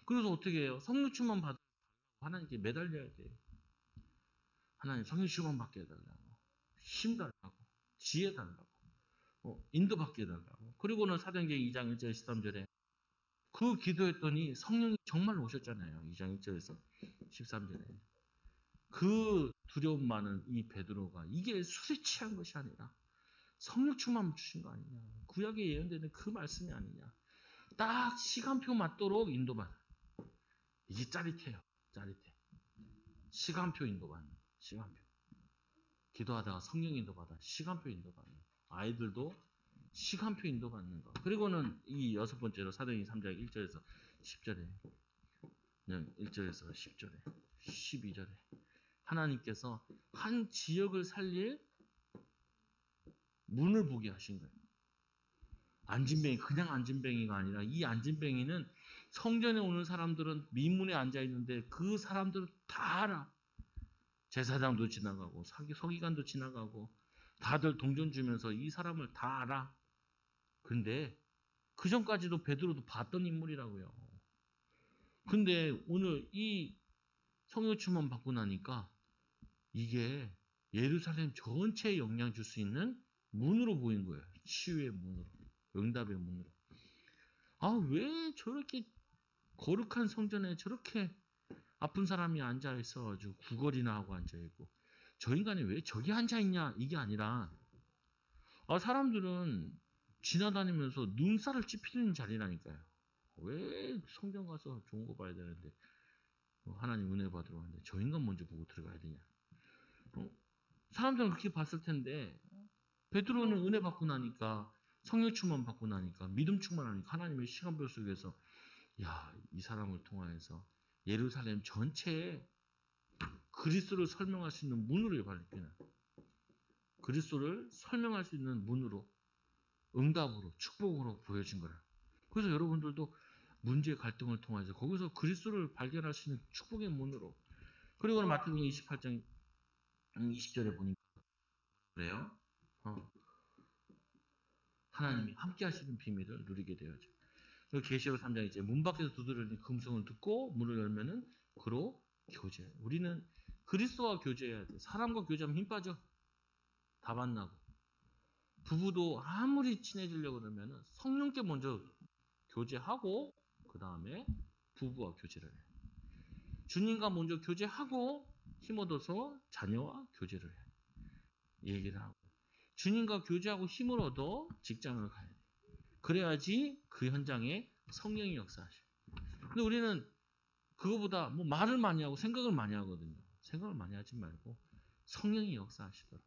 그래서 어떻게 해요? 성령 충만 받으면 하나님께 매달려야 돼요. 하나님 성령 충만 받게 해달라고. 힘 달라고. 지혜 달라고. 인도받게 해달라고. 그리고는 사도행전 2장 1절 13절에 그 기도했더니 성령이 정말 오셨잖아요. 2장 1절에서 13절에. 그 두려움 많은 이 베드로가 이게 술에 취한 것이 아니라 성령 충만 주신 거 아니냐. 구약에 예언되는 그 말씀이 아니냐. 딱 시간표 맞도록 인도받아. 이게 짜릿해요. 짜릿해. 시간표 인도받는. 시간표. 기도하다가 성령 인도받아. 시간표 인도받는. 아이들도 시간표 인도받는 거. 그리고는 이 여섯 번째로 사도행전 3장 1절에서 10절에 1절에서 10절에 12절에 하나님께서 한 지역을 살릴 문을 보게 하신 거예요. 안진뱅이, 그냥 안진뱅이가 아니라 이 안진뱅이는 성전에 오는 사람들은 민문에 앉아 있는데 그 사람들은 다 알아. 제사장도 지나가고 서기관도 지나가고 다들 동전 주면서 이 사람을 다 알아. 근데 그 전까지도 베드로도 봤던 인물이라고요. 근데 오늘 이 성령 충만 받고 나니까 이게 예루살렘 전체에 영향 줄 수 있는 문으로 보인 거예요. 치유의 문으로. 응답의 문으로. 아, 왜 저렇게 거룩한 성전에 저렇게 아픈 사람이 앉아 있어가지고 구걸이나 하고 앉아 있고 저 인간이 왜 저기 앉아 있냐 이게 아니라 사람들은 지나다니면서 눈살을 찌푸리는 자리라니까요. 왜 성전 가서 좋은 거 봐야 되는데 하나님 은혜 받으러 왔는데 저 인간 먼저 보고 들어가야 되냐. 사람들은 그렇게 봤을 텐데 베드로는 은혜 받고 나니까 성령 충만 받고 나니까 믿음 충만하니까 하나님의 시간표 속에서 이 사람을 통하여서 예루살렘 전체에 그리스도를 설명할 수 있는 문으로 발견해요. 그리스도를 설명할 수 있는 문으로 응답으로 축복으로 보여진 거라. 그래서 여러분들도 문제의 갈등을 통해서 거기서 그리스도를 발견할 수 있는 축복의 문으로. 그리고는 마태복음 28장 20절에 보니까 그래요. 하나님이 함께 하시는 비밀을 누리게 되어죠. 계시록 3장 이제 문 밖에서 두드리는 금성을 듣고 문을 열면은 그로 교제. 우리는 그리스도와 교제해야 돼. 사람과 교제하면 힘 빠져. 다 만나고. 부부도 아무리 친해지려고 그러면 성령께 먼저 교제하고 그 다음에 부부와 교제를 해요. 주님과 먼저 교제하고 힘 얻어서 자녀와 교제를 해요. 얘기를 하고 주님과 교제하고 힘을 얻어 직장을 가야 돼요. 그래야지 그 현장에 성령이 역사하셔요. 근데 우리는 그거보다 뭐 말을 많이 하고 생각을 많이 하거든요. 생각을 많이 하지 말고 성령이 역사하시도록,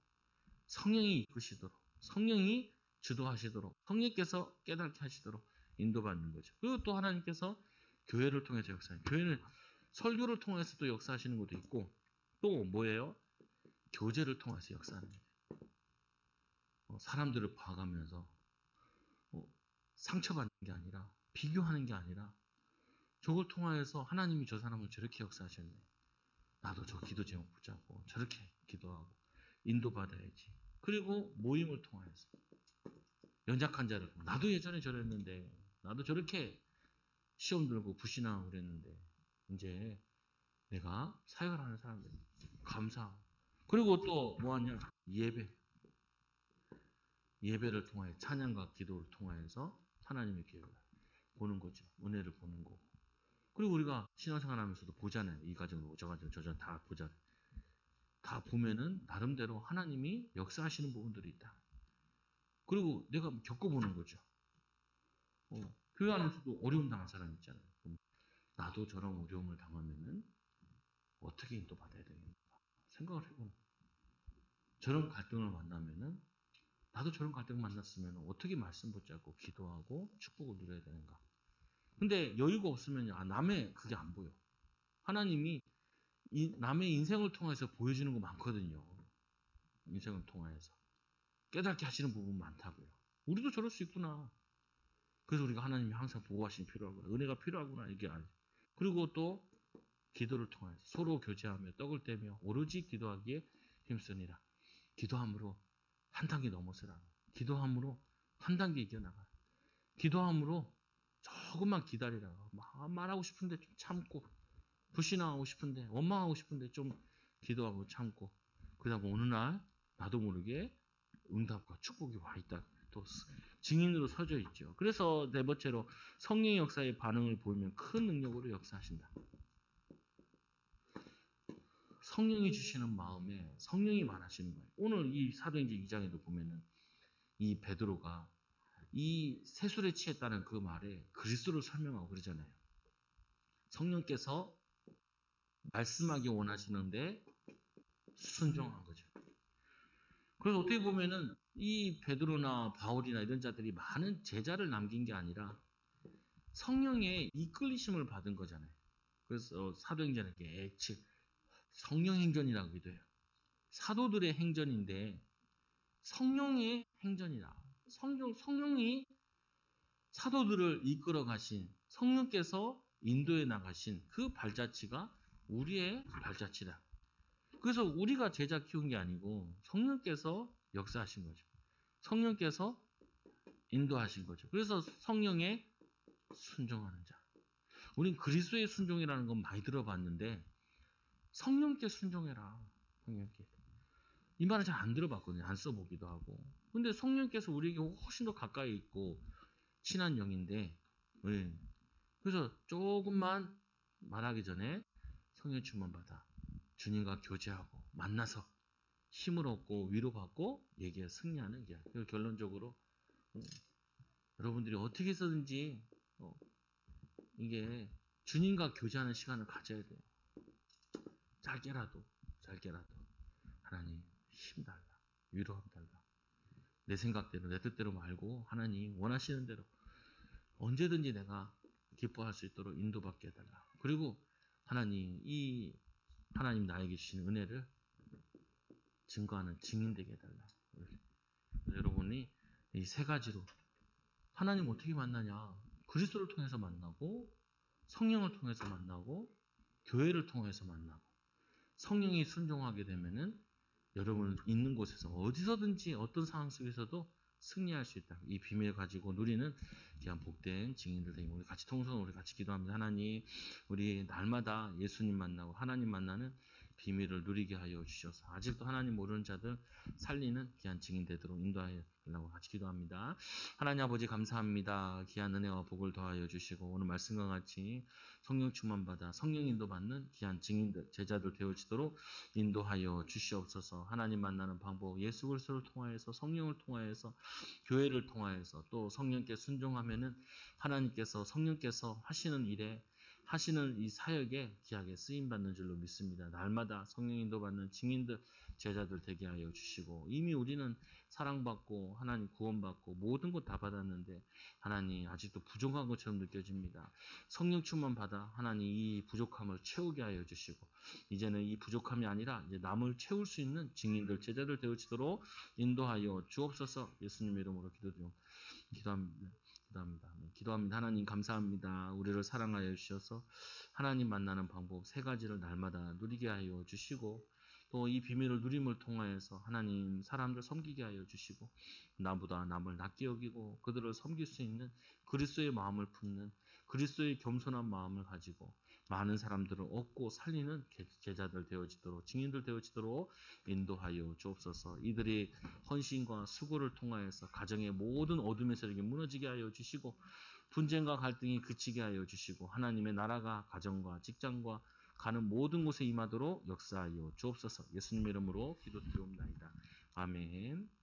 성령이 이끄시도록, 성령이 주도하시도록, 성령께서 깨닫게 하시도록 인도받는 거죠. 그리고 또 하나님께서 교회를 통해서 역사해요. 교회는 설교를 통해서 또 역사하시는 것도 있고 또 뭐예요? 교제를 통해서 역사하는 거예요. 사람들을 봐가면서 상처받는 게 아니라 비교하는 게 아니라 저걸 통하여서 하나님이 저 사람을 저렇게 역사하셨네. 나도 저 기도 제목 붙잡고 저렇게 기도하고 인도받아야지. 그리고 모임을 통해서 연약한 자를 나도 예전에 저랬는데 나도 저렇게 시험 들고 불신하고 그랬는데 이제 내가 사역을 하는 사람들 감사하고 그리고 또 뭐하냐 예배를 통해 찬양과 기도를 통해서 하나님의 기회를 보는 거죠. 은혜를 보는 거고. 그리고 우리가 신앙생활 하면서도 보잖아요. 이 가정으로 저 가정 저 다 보잖아요. 다 보면은 나름대로 하나님이 역사하시는 부분들이 있다. 그리고 내가 겪어보는 거죠. 교회 안에서도 어려움 당한 사람 있잖아요. 그럼 나도 저런 어려움을 당하면은 어떻게 인도받아야 되겠는가 생각을 해보는 거예요. 저런 갈등을 만나면은 나도 저런 갈등을 만났으면 어떻게 말씀 붙잡고 기도하고 축복을 누려야 되는가. 근데 여유가 없으면 남의 그게 안 보여. 하나님이 남의 인생을 통해서 보여주는 거 많거든요. 인생을 통해서. 깨닫게 하시는 부분 많다고요. 우리도 저럴 수 있구나. 그래서 우리가 하나님이 항상 보호하심이 필요하구나. 은혜가 필요하구나. 이게 알죠. 그리고 또 기도를 통해서 서로 교제하며 떡을 떼며 오로지 기도하기에 힘쓰니라. 기도함으로 한 단계 넘어서라. 기도함으로 한 단계 이겨나가. 기도함으로 조금만 기다리라. 말하고 싶은데 좀 참고 불신앙하고 싶은데 원망하고 싶은데 좀 기도하고 참고 그러다 어느 날 나도 모르게 응답과 축복이 와 있다. 또 증인으로 서져 있죠. 그래서 네 번째로 성령의 역사의 반응을 보이면 큰 능력으로 역사하신다. 성령이 주시는 마음에 성령이 말하시는 거예요. 오늘 이 사도행전 2장에도 보면은 이 베드로가 이 세술에 취했다는 그 말에 그리스도를 설명하고 그러잖아요. 성령께서 말씀하기 원하시는데 순종한 거죠. 그래서 어떻게 보면은 이 베드로나 바울이나 이런 자들이 많은 제자를 남긴 게 아니라 성령의 이끌리심을 받은 거잖아요. 그래서 사도행전에 즉 성령 행전이라고도 해요. 사도들의 행전인데 성령의 행전이다. 성령이 사도들을 이끌어 가신 성령께서 인도해 나가신 그 발자취가 우리의 발자취다. 그래서 우리가 제자 키운 게 아니고 성령께서 역사하신 거죠. 성령께서 인도하신 거죠. 그래서 성령에 순종하는 자. 우린 그리스도의 순종이라는 건 많이 들어봤는데 성령께 순종해라. 성령께. 이 말은 잘 안 들어봤거든요. 안 써보기도 하고. 근데 성령께서 우리에게 훨씬 더 가까이 있고 친한 영인데 네. 그래서 조금만 말하기 전에 성령 충만 받아 주님과 교제하고 만나서 힘을 얻고 위로받고 얘기에 승리하는 게 그리고 결론적으로 여러분들이 어떻게 해서든지 이게 주님과 교제하는 시간을 가져야 돼요. 짧게라도 하나님 힘 달라 위로함 달라 내 생각대로 내 뜻대로 말고 하나님 원하시는 대로 언제든지 내가 기뻐할 수 있도록 인도받게 해달라. 그리고 하나님 나에게 주신 은혜를 증거하는 증인 되게 해달라. 여러분이 이 세 가지로 하나님 어떻게 만나냐? 그리스도를 통해서 만나고 성령을 통해서 만나고 교회를 통해서 만나고 성령이 순종하게 되면은 여러분 있는 곳에서 어디서든지 어떤 상황 속에서도 승리할 수 있다. 이 비밀을 가지고 누리는 귀한 복된 증인들 되고 우리 같이 통성으로 우리 같이 기도합니다. 하나님, 우리 날마다 예수님 만나고 하나님 만나는 비밀을 누리게 하여 주셔서 아직도 하나님 모르는 자들 살리는 귀한 증인 되도록 인도하여 달라고 같이 기도합니다. 하나님 아버지 감사합니다. 귀한 은혜와 복을 더하여 주시고 오늘 말씀과 같이 성령 충만 받아 성령 인도받는 귀한 증인들 제자들 되어지도록 인도하여 주시옵소서. 하나님 만나는 방법 예수 그리스도를 통하여서 성령을 통하여서 교회를 통하여서 또 성령께 순종하면은 하나님께서 성령께서 하시는 일에 하시는 이 사역에 귀하게 쓰임받는 줄로 믿습니다. 날마다 성령 인도받는 증인들, 제자들 되게 하여 주시고 이미 우리는 사랑받고 하나님 구원받고 모든 것 다 받았는데 하나님 아직도 부족한 것처럼 느껴집니다. 성령 충만 받아 하나님 이 부족함을 채우게 하여 주시고 이제는 이 부족함이 아니라 이제 남을 채울 수 있는 증인들, 제자들 되어지도록 인도하여 주옵소서. 예수님 이름으로 기도합니다. 기도합니다. 하나님 감사합니다. 우리를 사랑하여 주셔서 하나님 만나는 방법 세 가지를 날마다 누리게 하여 주시고 또 이 비밀을 누림을 통하여서 하나님 사람들 섬기게 하여 주시고 나보다 남을 낮게 여기고 그들을 섬길 수 있는 그리스도의 마음을 품는 그리스도의 겸손한 마음을 가지고 많은 사람들을 얻고 살리는 제자들 되어지도록 증인들 되어지도록 인도하여 주옵소서. 이들이 헌신과 수고를 통하여서 가정의 모든 어둠의 세력이 무너지게 하여 주시고 분쟁과 갈등이 그치게 하여 주시고 하나님의 나라가 가정과 직장과 가는 모든 곳에 임하도록 역사하여 주옵소서. 예수님 이름으로 기도드리옵나이다. 아멘.